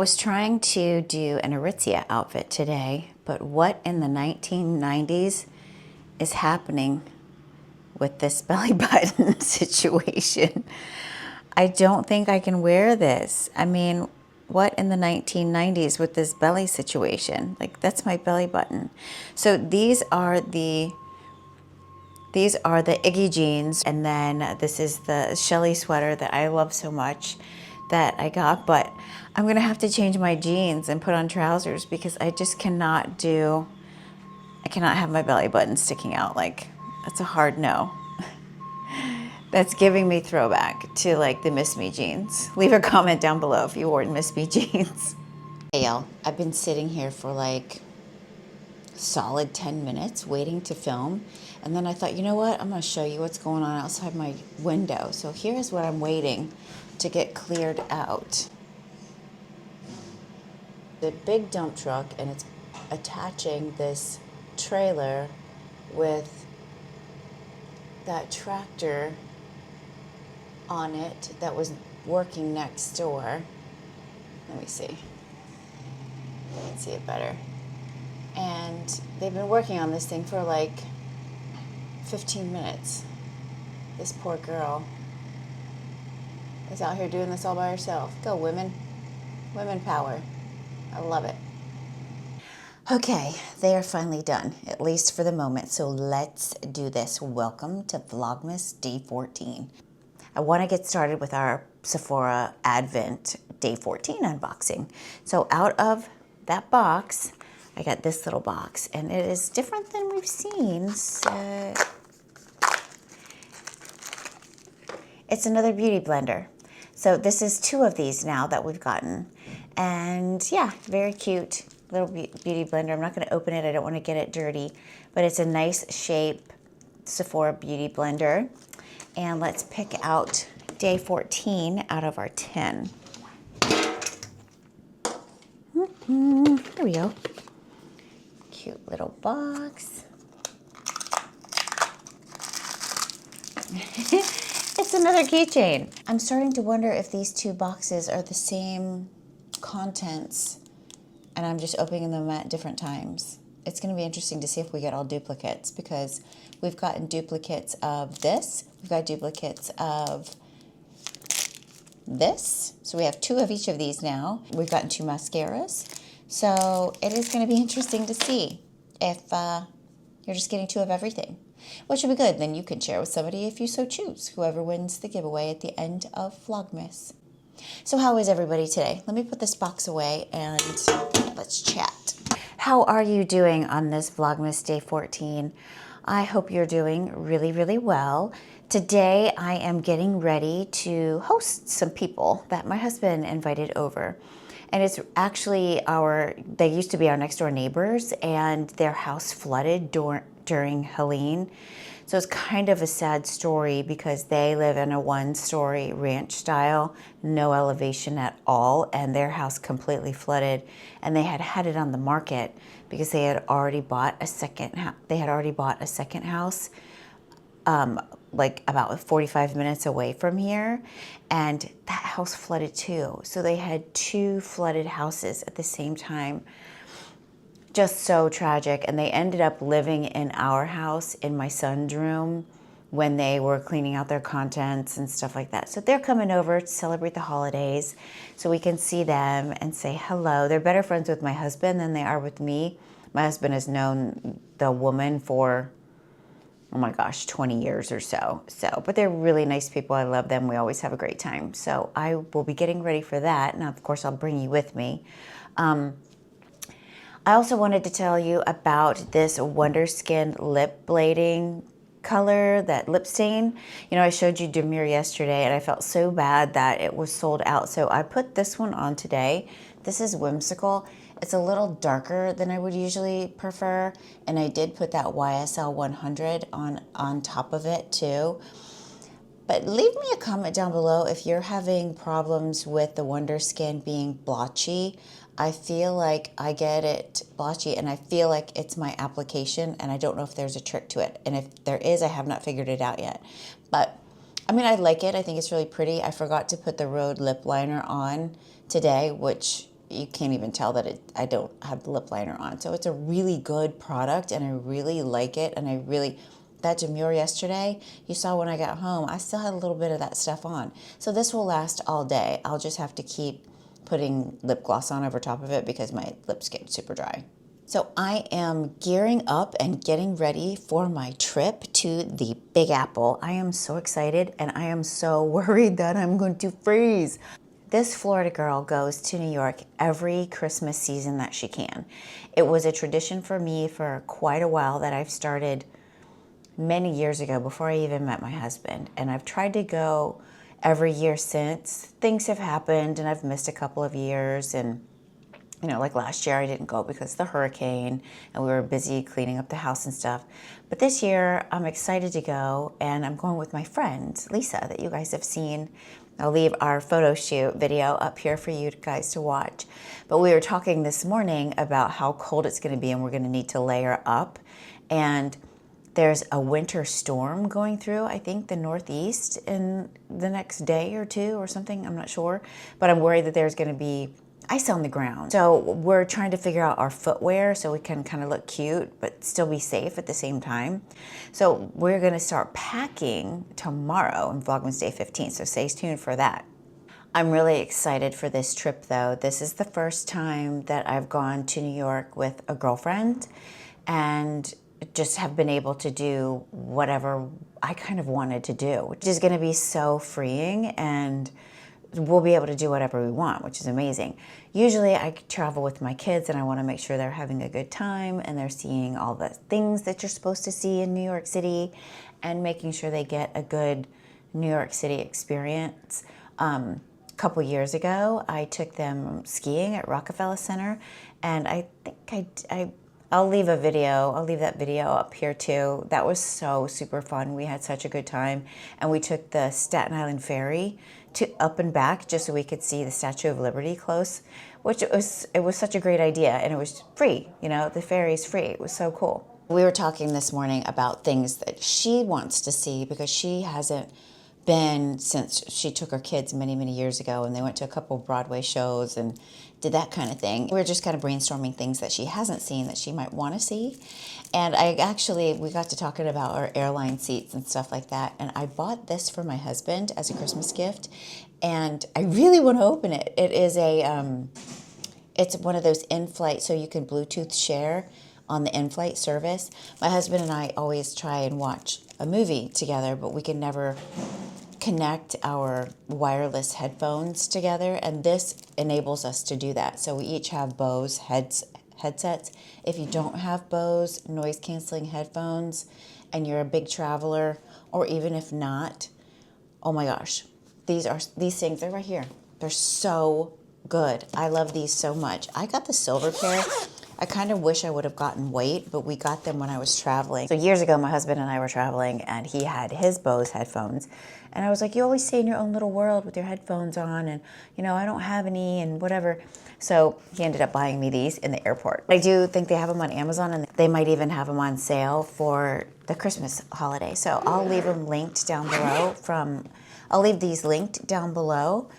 was trying to do an Aritzia outfit today, but what in the 1990s is happening with this belly button situation? I don't think I can wear this. I mean, what in the 1990s with this belly situation? Like, that's my belly button. So these are the Iggy jeans, and then this is the Shelly sweater that I love so much that I got, but I'm gonna have to change my jeans and put on trousers because I just cannot have my belly button sticking out. Like, that's a hard no. That's giving me throwback to like the Miss Me jeans. Leave a comment down below if you wore Miss Me jeans. Hey y'all, I've been sitting here for like solid 10 minutes waiting to film, and then I thought, you know what, I'm going to show you what's going on outside my window. So here's what I'm waiting to get cleared out. The big dump truck, and it's attaching this trailer with that tractor on it that was working next door. Let me see. I can see it better. And they've been working on this thing for like 15 minutes. This poor girl is out here doing this all by herself. Go women. Women power. I love it. Okay, they are finally done, at least for the moment. So let's do this. Welcome to Vlogmas Day 14. I want to get started with our Sephora Advent Day 14 unboxing. So out of that box, I got this little box, and it is different than we've seen. So it's another beauty blender. So this is 2 of these now that we've gotten. And yeah, very cute little beauty blender. I'm not going to open it. I don't want to get it dirty, but it's a nice shape Sephora beauty blender. And let's pick out Day 14 out of our 10. There we go. Cute little box. It's another keychain. I'm starting to wonder if these 2 boxes are the same contents and I'm just opening them at different times. It's going to be interesting to see if we get all duplicates, because we've gotten duplicates of this. We've got duplicates of this. So we have 2 of each of these now. We've gotten 2 mascaras. So it is going to be interesting to see if you're just getting 2 of everything, which would be good. Then you can share with somebody if you so choose, whoever wins the giveaway at the end of Vlogmas. So how is everybody today? Let me put this box away and let's chat. How are you doing on this Vlogmas Day 14? I hope you're doing really, really well. Today I am getting ready to host some people that my husband invited over. And it's actually they used to be our next door neighbors, and their house flooded during Helene. So it's kind of a sad story because they live in a 1-story ranch style, no elevation at all, and their house completely flooded. And they had it on the market because they had already bought a second house, like about 45 minutes away from here, and that house flooded too. So they had 2 flooded houses at the same time. Just so tragic. And they ended up living in our house in my son's room when they were cleaning out their contents and stuff like that. So they're coming over to celebrate the holidays so we can see them and say hello. They're better friends with my husband than they are with me. My husband has known the woman for, oh my gosh, 20 years or so. But they're really nice people. I love them. We always have a great time. So I will be getting ready for that. And of course, I'll bring you with me. I also wanted to tell you about this Wonderskin Lip blading color, that lip stain. You know, I showed you Demure yesterday, and I felt so bad that it was sold out. So I put this one on today. This is Whimsical. It's a little darker than I would usually prefer, and I did put that YSL 100 on top of it too. But leave me a comment down below if you're having problems with the Wonderskin being blotchy. I feel like I get it blotchy, and I feel like it's my application, and I don't know if there's a trick to it. And if there is, I have not figured it out yet. But I mean, I like it. I think it's really pretty. I forgot to put the Rhode lip liner on today, which you can't even tell that I don't have the lip liner on. So it's a really good product, and I really like it. And that demure yesterday, you saw when I got home, I still had a little bit of that stuff on. So this will last all day. I'll just have to keep putting lip gloss on over top of it because my lips get super dry. So I am gearing up and getting ready for my trip to the Big Apple. I am so excited, and I am so worried that I'm going to freeze. This Florida girl goes to New York every Christmas season that she can. It was a tradition for me for quite a while that I've started many years ago before I even met my husband. And I've tried to go every year since. Things have happened and I've missed a couple of years, and like last year I didn't go because of the hurricane and we were busy cleaning up the house and stuff. But this year I'm excited to go, and I'm going with my friend Lisa that you guys have seen. I'll leave our photo shoot video up here for you guys to watch. But we were talking this morning about how cold it's going to be, and we're going to need to layer up. And there's a winter storm going through, I think, the Northeast in the next day or two or something. I'm not sure. But I'm worried that there's going to be ice on the ground. So we're trying to figure out our footwear so we can kind of look cute but still be safe at the same time. So we're going to start packing tomorrow on Vlogmas Day 15, so stay tuned for that. I'm really excited for this trip though. This is the first time that I've gone to New York with a girlfriend and just have been able to do whatever I kind of wanted to do, which is going to be so freeing, and we'll be able to do whatever we want, which is amazing. Usually I travel with my kids and I want to make sure they're having a good time and they're seeing all the things that you're supposed to see in New York City and making sure they get a good New York City experience. A couple years ago, I took them skiing at Rockefeller Center, and I think I'll leave that video up here too. That was so super fun. We had such a good time, and we took the Staten Island ferry to up and back just so we could see the Statue of Liberty close, which it was such a great idea, and it was free. The ferry's free. It was so cool. We were talking this morning about things that she wants to see because she hasn't been since she took her kids many, many years ago, and they went to a couple Broadway shows and did that kind of thing. We were just kind of brainstorming things that she hasn't seen that she might want to see. And we got to talking about our airline seats and stuff like that. And I bought this for my husband as a Christmas gift, and I really want to open it. It is it's one of those in-flight, so you can Bluetooth share on the in-flight service. My husband and I always try and watch a movie together, but we can never connect our wireless headphones together, and this enables us to do that. So we each have Bose headsets. If you don't have Bose noise canceling headphones and you're a big traveler, or even if not, oh my gosh, these things, they're right here. They're so good. I love these so much. I got the silver pair. I kind of wish I would have gotten white, but we got them when I was traveling. So years ago, my husband and I were traveling, and he had his Bose headphones. And I was like, you always stay in your own little world with your headphones on, and, I don't have any, and whatever. So he ended up buying me these in the airport. I do think they have them on Amazon, and they might even have them on sale for the Christmas holiday. So I'll leave them linked down below I'll leave these linked down below.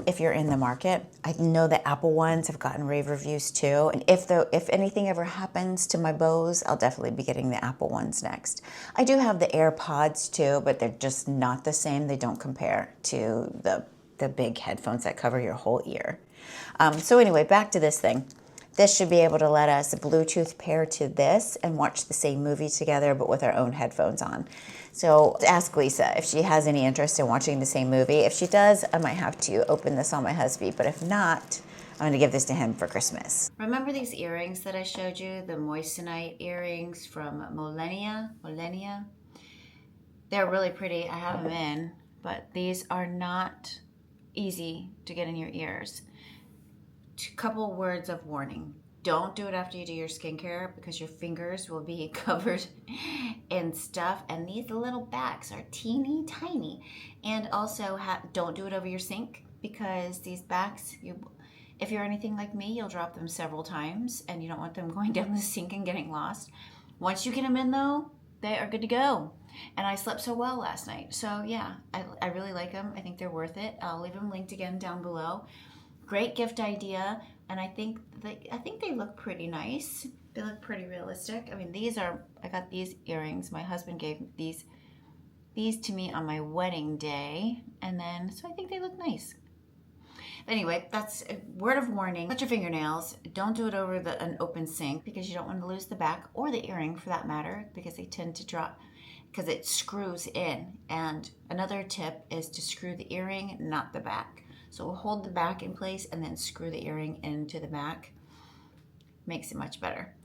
If you're in the market. I know the Apple ones have gotten rave reviews too. And if anything ever happens to my Bose, I'll definitely be getting the Apple ones next. I do have the AirPods too, but they're just not the same. They don't compare to the big headphones that cover your whole ear. So anyway, back to this thing. This should be able to let us Bluetooth pair to this and watch the same movie together, but with our own headphones on. So ask Lisa if she has any interest in watching the same movie. If she does, I might have to open this on my husband, but if not, I'm going to give this to him for Christmas. Remember these earrings that I showed you, the Moissanite earrings from Millennia? They're really pretty. I have them in, but these are not easy to get in your ears. Couple words of warning. Don't do it after you do your skincare because your fingers will be covered in stuff, and these little backs are teeny tiny. And also don't do it over your sink because these backs, if you're anything like me, you'll drop them several times and you don't want them going down the sink and getting lost. Once you get them in though, they are good to go. And I slept so well last night. So yeah, I really like them. I think they're worth it. I'll leave them linked again down below. Great gift idea And I think they look pretty nice. They look pretty realistic. I mean, I got these earrings. My husband gave these to me on my wedding day. And then, so I think they look nice. Anyway, that's a word of warning. Cut your fingernails. Don't do it over an open sink because you don't want to lose the back or the earring for that matter, because they tend to drop because it screws in. And another tip is to screw the earring, not the back. So we'll hold the back in place and then screw the earring into the back. Makes it much better.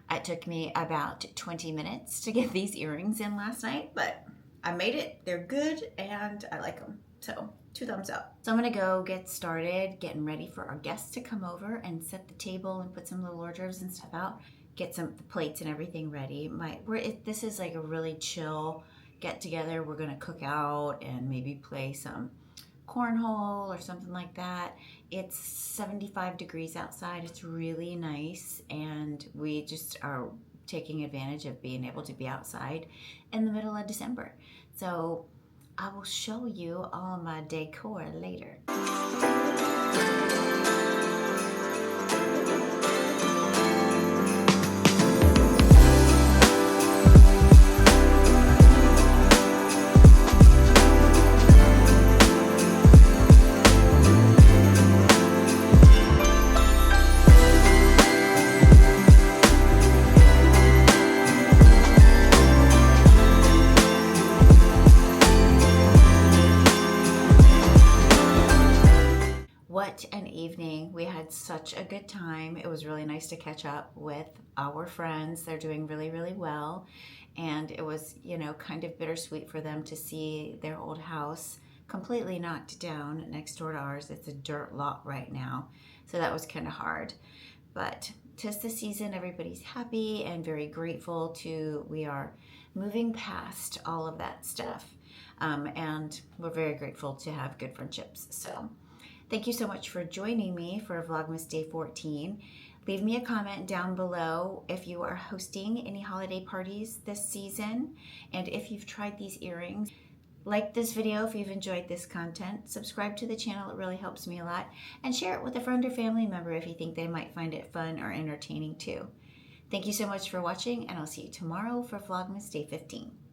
It took me about 20 minutes to get these earrings in last night, but I made it. They're good and I like them. So 2 thumbs up. So I'm gonna go get started getting ready for our guests to come over and set the table and put some little hors d'oeuvres and stuff out. Get the plates and everything ready. This is like a really chill get together. We're gonna cook out and maybe play some cornhole or something like that. It's 75 degrees outside. It's really nice, and we just are taking advantage of being able to be outside in the middle of December. So I will show you all my decor later. What an evening. We had such a good time. It was really nice to catch up with our friends. They're doing really, really well. And it was, kind of bittersweet for them to see their old house completely knocked down next door to ours. It's a dirt lot right now. So that was kind of hard. But 'tis the season. Everybody's happy and very grateful we are moving past all of that stuff. And we're very grateful to have good friendships. So thank you so much for joining me for Vlogmas Day 14. Leave me a comment down below if you are hosting any holiday parties this season and if you've tried these earrings. Like this video if you've enjoyed this content. Subscribe to the channel, it really helps me a lot. And share it with a friend or family member if you think they might find it fun or entertaining too. Thank you so much for watching, and I'll see you tomorrow for Vlogmas Day 15.